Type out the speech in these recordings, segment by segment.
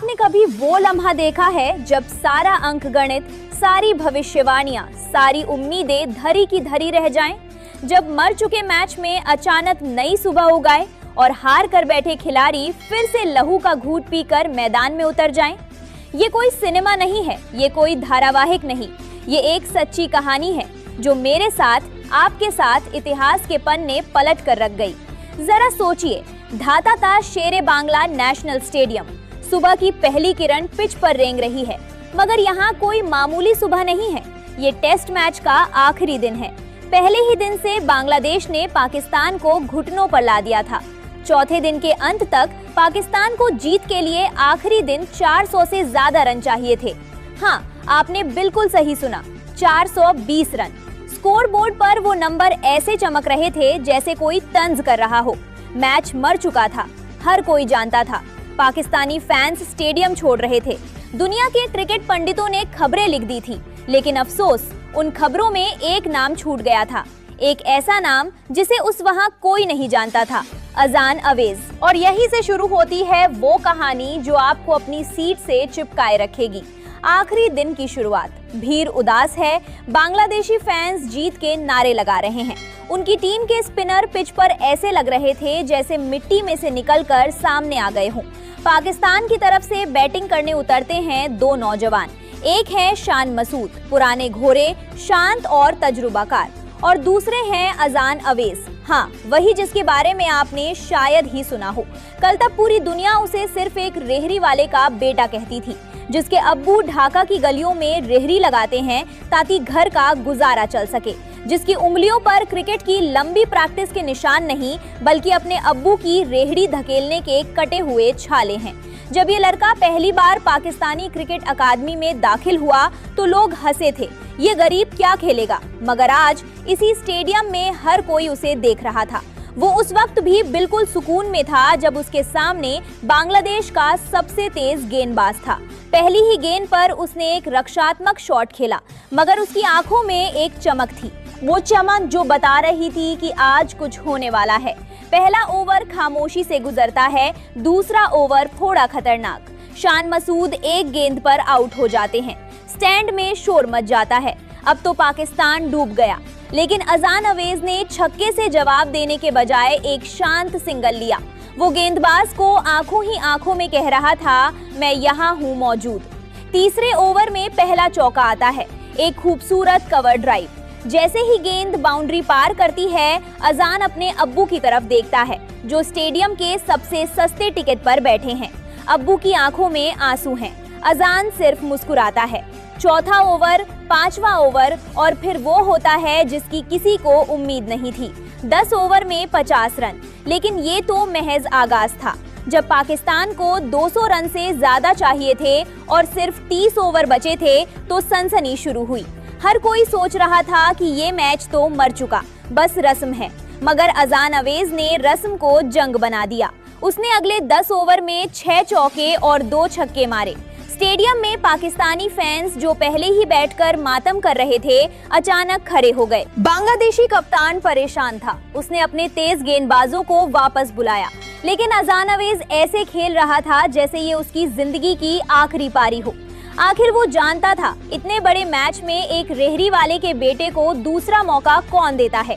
आपने कभी वो लम्हा देखा है जब सारा अंक गणित, सारी भविष्यवाणियां, सारी उम्मीदें धरी की धरी रह जाएं? जब मर चुके मैच में अचानक नई सुबह उगाए और हार कर बैठे खिलाड़ी फिर से लहू का घूंट पीकर मैदान में उतर जाएं? ये कोई सिनेमा नहीं है, ये कोई धारावाहिक नहीं, ये एक सच्ची कहानी है जो मेरे साथ, आपके साथ इतिहास के पन्ने पलट कर रख गई। जरा सोचिए, ढाता था शेरे बांग्ला नेशनल स्टेडियम। सुबह की पहली किरण पिच पर रेंग रही है, मगर यहाँ कोई मामूली सुबह नहीं है। ये टेस्ट मैच का आखिरी दिन है। पहले ही दिन से बांग्लादेश ने पाकिस्तान को घुटनों पर ला दिया था। चौथे दिन के अंत तक पाकिस्तान को जीत के लिए आखिरी दिन 400 से ज्यादा रन चाहिए थे। हाँ, आपने बिल्कुल सही सुना, 420 रन। स्कोर बोर्ड पर वो नंबर ऐसे चमक रहे थे जैसे कोई तंज कर रहा हो। मैच मर चुका था, हर कोई जानता था। पाकिस्तानी फैंस स्टेडियम छोड़ रहे थे। दुनिया के क्रिकेट पंडितों ने खबरें लिख दी थी, लेकिन अफसोस, उन खबरों में एक नाम छूट गया था। एक ऐसा नाम जिसे उस वहां कोई नहीं जानता था, अजान अवेज। और यहीं से शुरू होती है वो कहानी जो आपको अपनी सीट से चिपकाए रखेगी। आखिरी दिन की शुरुआत। भीड़ उदास है, बांग्लादेशी फैंस जीत के नारे लगा रहे हैं। उनकी टीम के स्पिनर पिच पर ऐसे लग रहे थे जैसे मिट्टी में से निकलकर सामने आ गए हों। पाकिस्तान की तरफ से बैटिंग करने उतरते हैं दो नौजवान। एक है शान मसूद, पुराने घोड़े, शांत और तजुर्बाकार, और दूसरे हैं अजान अवेज। हाँ, वही जिसके बारे में आपने शायद ही सुना हो। कल तक पूरी दुनिया उसे सिर्फ एक रेहड़ी वाले का बेटा कहती थी, जिसके अब्बू ढाका की गलियों में रेहड़ी लगाते हैं ताकि घर का गुजारा चल सके, जिसकी उंगलियों पर क्रिकेट की लंबी प्रैक्टिस के निशान नहीं, बल्कि अपने अब्बू की रेहड़ी धकेलने के कटे हुए छाले हैं। जब ये लड़का पहली बार पाकिस्तानी क्रिकेट अकादमी में दाखिल हुआ तो लोग हंसे थे, ये गरीब क्या खेलेगा। मगर आज इसी स्टेडियम में हर कोई उसे देख रहा था। वो उस वक्त भी बिल्कुल सुकून में था जब उसके सामने बांग्लादेश का सबसे तेज गेंदबाज था। पहली ही गेंद पर उसने एक रक्षात्मक शॉट खेला, मगर उसकी आंखों में एक चमक थी, वो चमक जो बता रही थी कि आज कुछ होने वाला है। पहला ओवर खामोशी से गुजरता है, दूसरा ओवर थोड़ा खतरनाक। शान मसूद एक गेंद पर आउट हो जाते हैं। स्टैंड में शोर मच जाता है, अब तो पाकिस्तान डूब गया। लेकिन अजान अवेज ने छक्के से जवाब देने के बजाय एक शांत सिंगल लिया। वो गेंदबाज को आंखों ही आंखों में कह रहा था, मैं यहाँ हूँ मौजूद। तीसरे ओवर में पहला चौका आता है, एक खूबसूरत कवर ड्राइव। जैसे ही गेंद बाउंड्री पार करती है, अजान अपने अब्बू की तरफ देखता है, जो स्टेडियम के सबसे सस्ते टिकट पर बैठे हैं। अब्बू की आंखों में आंसू हैं। अजान सिर्फ मुस्कुराता है। चौथा ओवर, पांचवा ओवर, और फिर वो होता है जिसकी किसी को उम्मीद नहीं थी। 10 ओवर में 50 रन, लेकिन ये तो महज आगाज था। जब पाकिस्तान को 200 रन से ज्यादा चाहिए थे और सिर्फ 30 ओवर बचे थे तो सनसनी शुरू हुई। हर कोई सोच रहा था कि ये मैच तो मर चुका, बस रस्म है। मगर अजान अवेज ने रस्म को जंग बना दिया। उसने अगले 10 ओवर में 6 चौके और 2 छक्के मारे। स्टेडियम में पाकिस्तानी फैंस जो पहले ही बैठकर मातम कर रहे थे, अचानक खड़े हो गए। बांग्लादेशी कप्तान परेशान था। उसने अपने तेज गेंदबाजों को वापस बुलाया, लेकिन अजान अवेज ऐसे खेल रहा था जैसे ये उसकी जिंदगी की आखिरी पारी हो। आखिर वो जानता था, इतने बड़े मैच में एक रेहड़ी वाले के बेटे को दूसरा मौका कौन देता है।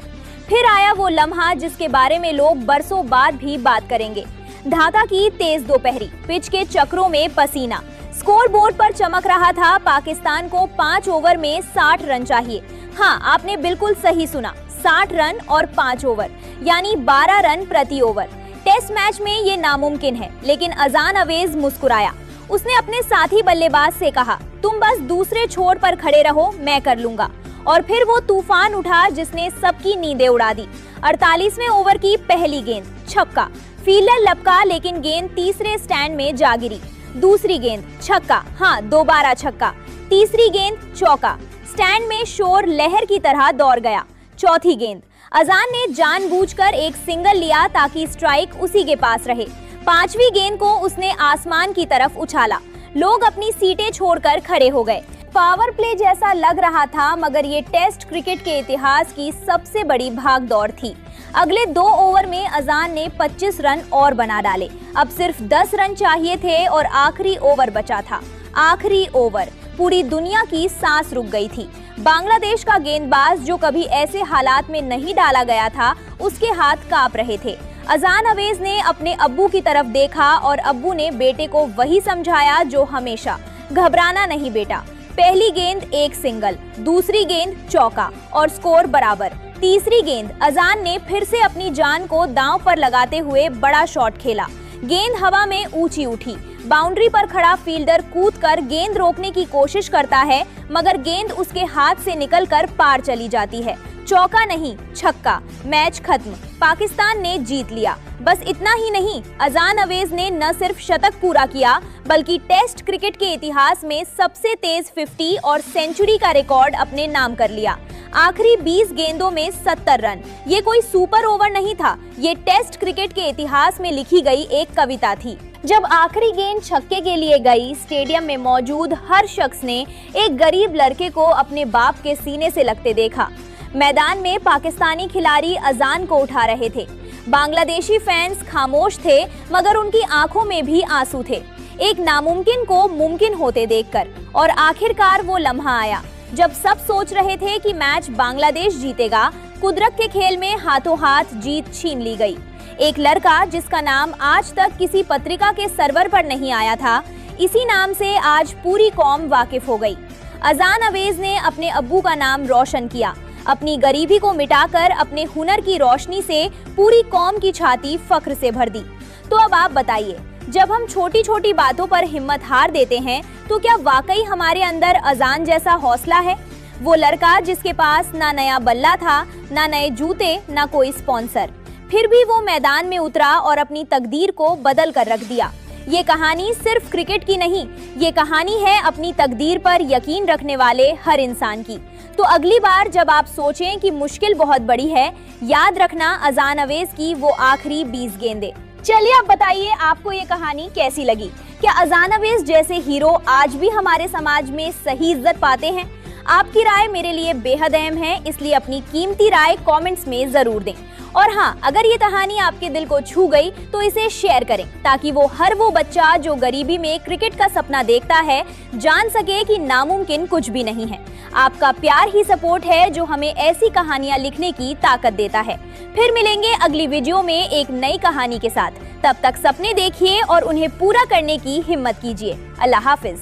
फिर आया वो लम्हा जिसके बारे में लोग बरसों बाद भी बात करेंगे। ढाका की तेज दोपहरी, पिच के चक्रों में पसीना। स्कोर बोर्ड पर चमक रहा था, पाकिस्तान को 5 ओवर में 60 रन चाहिए। हाँ, आपने बिल्कुल सही सुना, 60 रन और 5 ओवर, यानी 12 रन प्रति ओवर। टेस्ट मैच में ये नामुमकिन है, लेकिन अजान अवेज मुस्कुराया। उसने अपने साथी बल्लेबाज से कहा, तुम बस दूसरे छोर पर खड़े रहो, मैं कर लूंगा। और फिर वो तूफान उठा जिसने सबकी नींदें उड़ा दी। 48वें ओवर की पहली गेंद, छक्का। फील्डर लपका, लेकिन गेंद तीसरे स्टैंड में जा गिरी। दूसरी गेंद, छक्का। हाँ, दोबारा छक्का। तीसरी गेंद, चौका। स्टैंड में शोर लहर की तरह दौड़ गया। चौथी गेंद, अजान ने जानबूझकर एक सिंगल लिया ताकि स्ट्राइक उसी के पास रहे। 5वीं गेंद को उसने आसमान की तरफ उछाला। लोग अपनी सीटें छोड़कर खड़े हो गए। पावर प्ले जैसा लग रहा था, मगर ये टेस्ट क्रिकेट के इतिहास की सबसे बड़ी भागदौड़ थी। अगले 2 ओवर में अजान ने 25 रन और बना डाले। अब सिर्फ 10 रन चाहिए थे और आखिरी ओवर बचा था। आखिरी ओवर, पूरी दुनिया की सांस रुक गई थी। बांग्लादेश का गेंदबाज, जो कभी ऐसे हालात में नहीं डाला गया था, उसके हाथ कांप रहे थे। अजान अवेज ने अपने अब्बू की तरफ देखा और अब्बू ने बेटे को वही समझाया जो हमेशा, घबराना नहीं बेटा। पहली गेंद एक सिंगल, दूसरी गेंद चौका और स्कोर बराबर। तीसरी गेंद अजान ने फिर से अपनी जान को दांव पर लगाते हुए बड़ा शॉट खेला। गेंद हवा में ऊंची उठी। बाउंड्री पर खड़ा फील्डर कूदकर गेंद रोकने की कोशिश करता है, मगर गेंद उसके हाथ से निकलकर पार चली जाती है। चौका नहीं, छक्का। मैच खत्म। पाकिस्तान ने जीत लिया। बस इतना ही नहीं, अजान अवेज ने न सिर्फ शतक पूरा किया, बल्कि टेस्ट क्रिकेट के इतिहास में सबसे तेज 50 और सेंचुरी का रिकॉर्ड अपने नाम कर लिया। आखिरी 20 गेंदों में 70 रन। ये कोई सुपर ओवर नहीं था, ये टेस्ट क्रिकेट के इतिहास में लिखी गई एक कविता थी। जब आखिरी गेंद छक्के के लिए गई, स्टेडियम में मौजूद हर शख्स ने एक गरीब लड़के को अपने बाप के सीने से लगते देखा। मैदान में पाकिस्तानी खिलाड़ी अजान को उठा रहे थे। बांग्लादेशी फैंस खामोश थे, मगर उनकी आंखों में भी आंसू थे, एक नामुमकिन को मुमकिन होते देखकर। और आखिरकार वो लम्हा आया जब सब सोच रहे थे कि मैच बांग्लादेश जीतेगा। कुदरत के खेल में हाथों हाथ जीत छीन ली गई। एक लड़का जिसका नाम आज तक किसी पत्रिका के सर्वर पर नहीं आया था, इसी नाम से आज पूरी कौम वाकिफ हो गई। अजान अवेज ने अपने अब्बू का नाम रोशन किया। अपनी गरीबी को मिटाकर अपने हुनर की रोशनी से पूरी कौम की छाती फख्र से भर दी। तो अब आप बताइए, जब हम छोटी छोटी बातों पर हिम्मत हार देते हैं, तो क्या वाकई हमारे अंदर अजान जैसा हौसला है? वो लड़का जिसके पास ना नया बल्ला था, ना नए जूते, ना कोई स्पॉन्सर, फिर भी वो मैदान में उतरा और अपनी तकदीर को बदल कर रख दिया। ये कहानी सिर्फ क्रिकेट की नहीं, ये कहानी है अपनी तकदीर पर यकीन रखने वाले हर इंसान की। तो अगली बार जब आप सोचें कि मुश्किल बहुत बड़ी है, याद रखना अजान अवेज की वो आखिरी 20 गेंदें। चलिए अब बताइए, आपको ये कहानी कैसी लगी? क्या अजान अवेज जैसे हीरो आज भी हमारे समाज में सही इज्जत पाते हैं? आपकी राय मेरे लिए बेहद अहम है, इसलिए अपनी कीमती राय कमेंट्स में जरूर दें। और हाँ, अगर ये कहानी आपके दिल को छू गई तो इसे शेयर करें, ताकि वो बच्चा जो गरीबी में क्रिकेट का सपना देखता है, जान सके कि नामुमकिन कुछ भी नहीं है। आपका प्यार ही सपोर्ट है जो हमें ऐसी कहानियां लिखने की ताकत देता है। फिर मिलेंगे अगली वीडियो में एक नई कहानी के साथ। तब तक सपने देखिए और उन्हें पूरा करने की हिम्मत कीजिए। अल्लाह हाफिज।